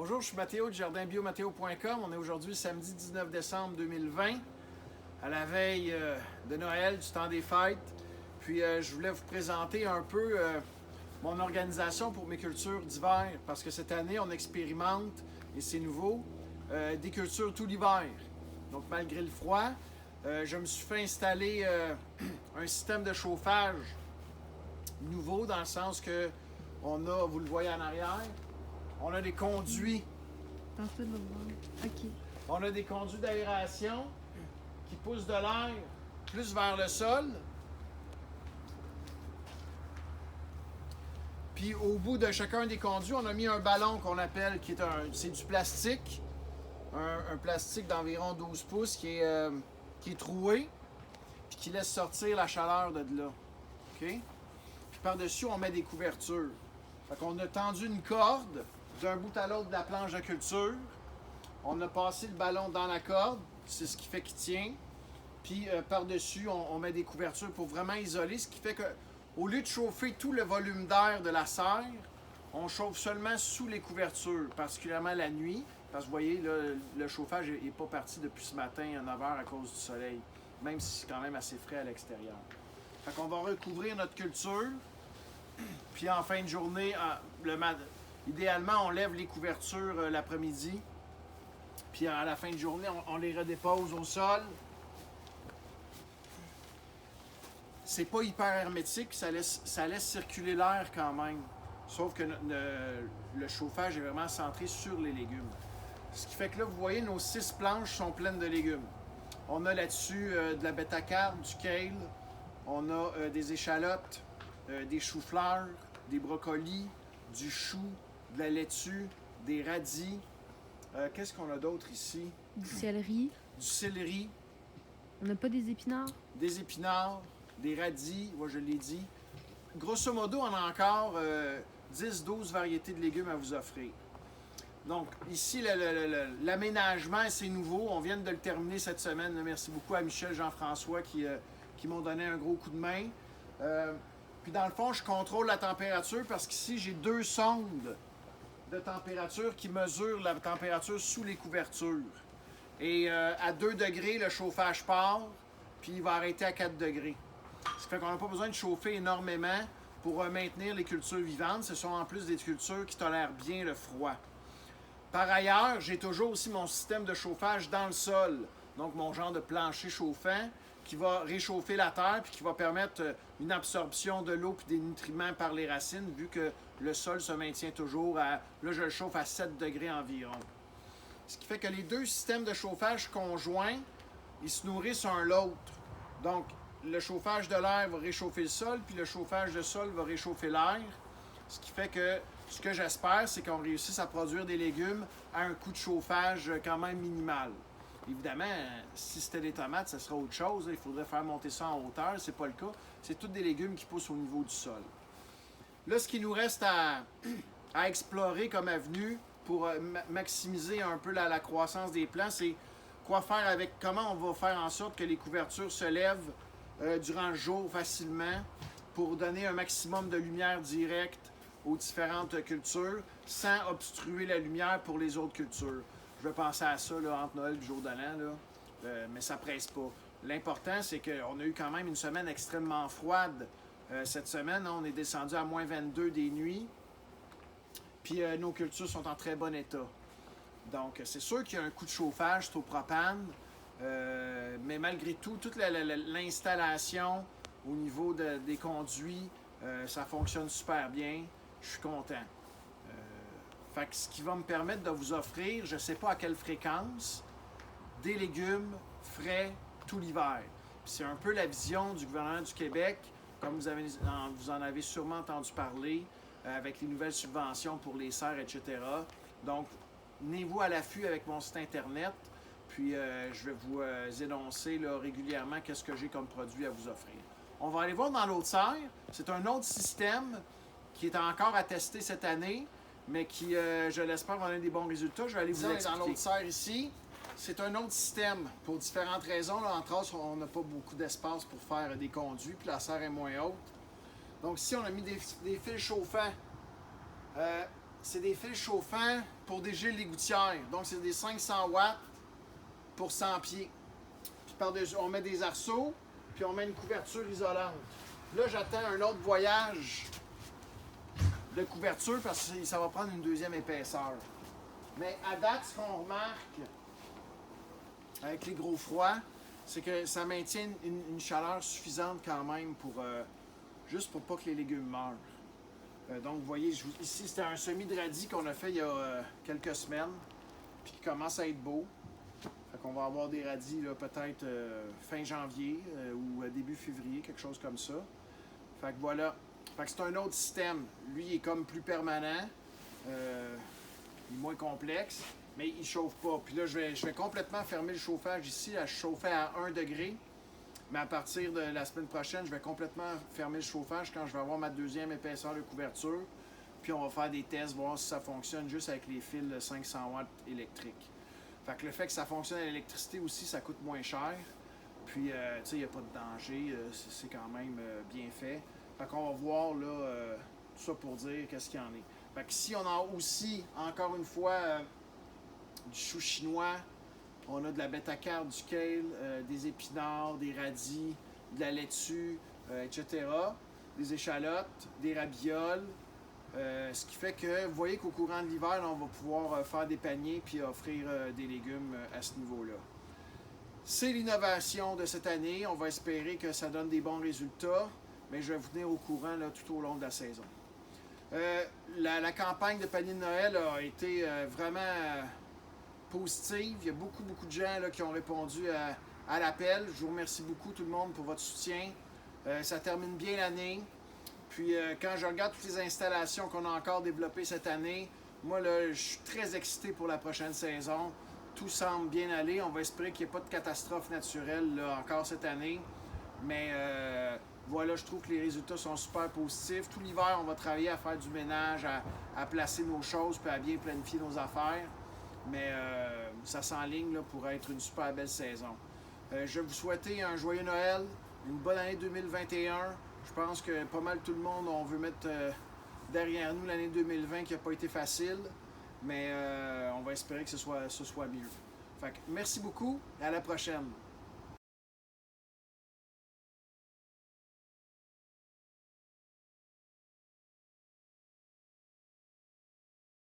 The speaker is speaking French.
Bonjour, je suis Mathéo du jardinbiomathéo.com. On est aujourd'hui samedi 19 décembre 2020, à la veille de Noël, du temps des fêtes. Puis je voulais vous présenter un peu mon organisation pour mes cultures d'hiver, parce que cette année, on expérimente, et c'est nouveau, des cultures tout l'hiver. Donc malgré le froid, je me suis fait installer un système de chauffage nouveau, dans le sens que on a, vous le voyez en arrière, on a des conduits. OK. On a des conduits d'aération qui poussent de l'air plus vers le sol. Puis au bout de chacun des conduits, on a mis un ballon qu'on appelle, c'est du plastique. Un plastique d'environ 12 pouces qui est troué, puis qui laisse sortir la chaleur de là. OK? Puis par-dessus, on met des couvertures. Fait qu'on a tendu une corde d'un bout à l'autre de la planche de culture. On a passé le ballon dans la corde, c'est ce qui fait qu'il tient. Puis par-dessus, on met des couvertures pour vraiment isoler, ce qui fait que au lieu de chauffer tout le volume d'air de la serre, on chauffe seulement sous les couvertures, particulièrement la nuit. Parce que vous voyez, là, le chauffage n'est pas parti depuis ce matin à 9 h à cause du soleil, même si c'est quand même assez frais à l'extérieur. Fait qu'on va recouvrir notre culture. Puis en fin de journée, idéalement, on lève les couvertures l'après-midi. Puis à la fin de journée, on les redépose au sol. C'est pas hyper hermétique, ça laisse circuler l'air quand même. Sauf que le chauffage est vraiment centré sur les légumes. Ce qui fait que là, vous voyez, nos 6 planches sont pleines de légumes. On a là-dessus de la bêta-carbe, du kale, on a des échalotes, des choux-fleurs, des brocolis, du chou, de la laitue, des radis. Qu'est-ce qu'on a d'autre ici? Du céleri. Du céleri. On n'a pas des épinards? Des épinards, des radis, ouais, je l'ai dit. Grosso modo, on a encore 10-12 variétés de légumes à vous offrir. Donc, ici, l'aménagement, c'est nouveau. On vient de le terminer cette semaine. Merci beaucoup à Michel, Jean-François qui m'ont donné un gros coup de main. Puis dans le fond, je contrôle la température parce qu'ici, j'ai 2 sondes de température qui mesurent la température sous les couvertures. Et à 2 degrés, le chauffage part, puis il va arrêter à 4 degrés. Ce qui fait qu'on n'a pas besoin de chauffer énormément pour maintenir les cultures vivantes. Ce sont en plus des cultures qui tolèrent bien le froid. Par ailleurs, j'ai toujours aussi mon système de chauffage dans le sol. Donc mon genre de plancher chauffant qui va réchauffer la terre puis qui va permettre une absorption de l'eau et des nutriments par les racines, vu que le sol se maintient toujours à... Là, je le chauffe à 7 degrés environ. Ce qui fait que les 2 systèmes de chauffage conjoints, ils se nourrissent un l'autre. Donc, le chauffage de l'air va réchauffer le sol, puis le chauffage de sol va réchauffer l'air. Ce qui fait que ce que j'espère, c'est qu'on réussisse à produire des légumes à un coût de chauffage quand même minimal. Évidemment, si c'était des tomates, ça serait autre chose. Il faudrait faire monter ça en hauteur. C'est pas le cas. C'est tous des légumes qui poussent au niveau du sol. Là, ce qui nous reste à explorer comme avenue pour maximiser un peu la croissance des plants, c'est comment on va faire en sorte que les couvertures se lèvent durant le jour facilement pour donner un maximum de lumière directe aux différentes cultures sans obstruer la lumière pour les autres cultures. Je vais penser à ça là, entre Noël et le jour de l'an, mais ça ne presse pas. L'important, c'est qu'on a eu quand même une semaine extrêmement froide. Cette semaine, on est descendu à moins 22 des nuits. Puis nos cultures sont en très bon état. Donc, c'est sûr qu'il y a un coût de chauffage, c'est au propane. Mais malgré tout, toute l'installation au niveau des conduits, ça fonctionne super bien. Je suis content. Fait que ce qui va me permettre de vous offrir, je ne sais pas à quelle fréquence, des légumes frais tout l'hiver. C'est un peu la vision du gouvernement du Québec, comme vous en avez sûrement entendu parler, avec les nouvelles subventions pour les serres, etc. Donc, tenez-vous à l'affût avec mon site Internet, puis je vais vous énoncer là, régulièrement qu'est-ce que j'ai comme produit à vous offrir. On va aller voir dans l'autre serre. C'est un autre système qui est encore à tester cette année, mais qui, je l'espère, va donner des bons résultats. Je vais aller vous expliquer. Dans l'autre serre ici, c'est un autre système pour différentes raisons. Là, entre autres, on n'a pas beaucoup d'espace pour faire des conduits, puis la serre est moins haute. Donc ici, on a mis des fils chauffants c'est des fils chauffants pour des giles d'égouttière. Donc, c'est des 500 watts pour 100 pieds. Puis par-dessus, on met des arceaux, puis on met une couverture isolante. Là, j'attends un autre voyage de couverture parce que ça va prendre une deuxième épaisseur. Mais à date, ce qu'on remarque avec les gros froids, c'est que ça maintient une chaleur suffisante quand même pour juste pour pas que les légumes meurent. Donc, vous voyez, ici, c'était un semis de radis qu'on a fait il y a quelques semaines, puis qui commence à être beau. Fait qu'on va avoir des radis peut-être fin janvier ou début février, quelque chose comme ça. Fait que voilà. Fait que c'est un autre système. Lui, il est comme plus permanent. Il est moins complexe, mais il ne chauffe pas. Puis là, je vais complètement fermer le chauffage ici. Là, je chauffais à 1 degré. Mais à partir de la semaine prochaine, je vais complètement fermer le chauffage quand je vais avoir ma deuxième épaisseur de couverture. Puis on va faire des tests, voir si ça fonctionne juste avec les fils de 500 watts électriques. Fait que le fait que ça fonctionne à l'électricité aussi, ça coûte moins cher. Puis, tu sais, il n'y a pas de danger. C'est quand même bien fait. Fait qu'on va voir, là, tout ça pour dire qu'est-ce qu'il y en est. Fait que ici, on a aussi, encore une fois, du chou chinois. On a de la bêta-carbe, du kale, des épinards, des radis, de la laitue, etc. Des échalotes, des rabioles. Ce qui fait que vous voyez qu'au courant de l'hiver, on va pouvoir faire des paniers puis offrir des légumes à ce niveau-là. C'est l'innovation de cette année. On va espérer que ça donne des bons résultats, mais je vais vous tenir au courant là, tout au long de la saison. La campagne de panier de Noël a été vraiment positive. Il y a beaucoup de gens là, qui ont répondu à l'appel. Je vous remercie beaucoup tout le monde pour votre soutien. Ça termine bien l'année. Puis quand je regarde toutes les installations qu'on a encore développées cette année, moi là, je suis très excité pour la prochaine saison. Tout semble bien aller. On va espérer qu'il n'y ait pas de catastrophe naturelle là, encore cette année. Mais voilà, je trouve que les résultats sont super positifs. Tout l'hiver, on va travailler à faire du ménage, à placer nos choses, puis à bien planifier nos affaires. Mais ça s'enligne là, pour être une super belle saison. Je vais vous souhaiter un joyeux Noël, une bonne année 2021. Je pense que pas mal tout le monde, on veut mettre derrière nous l'année 2020 qui n'a pas été facile. Mais on va espérer que ce soit mieux. Fait que merci beaucoup et à la prochaine.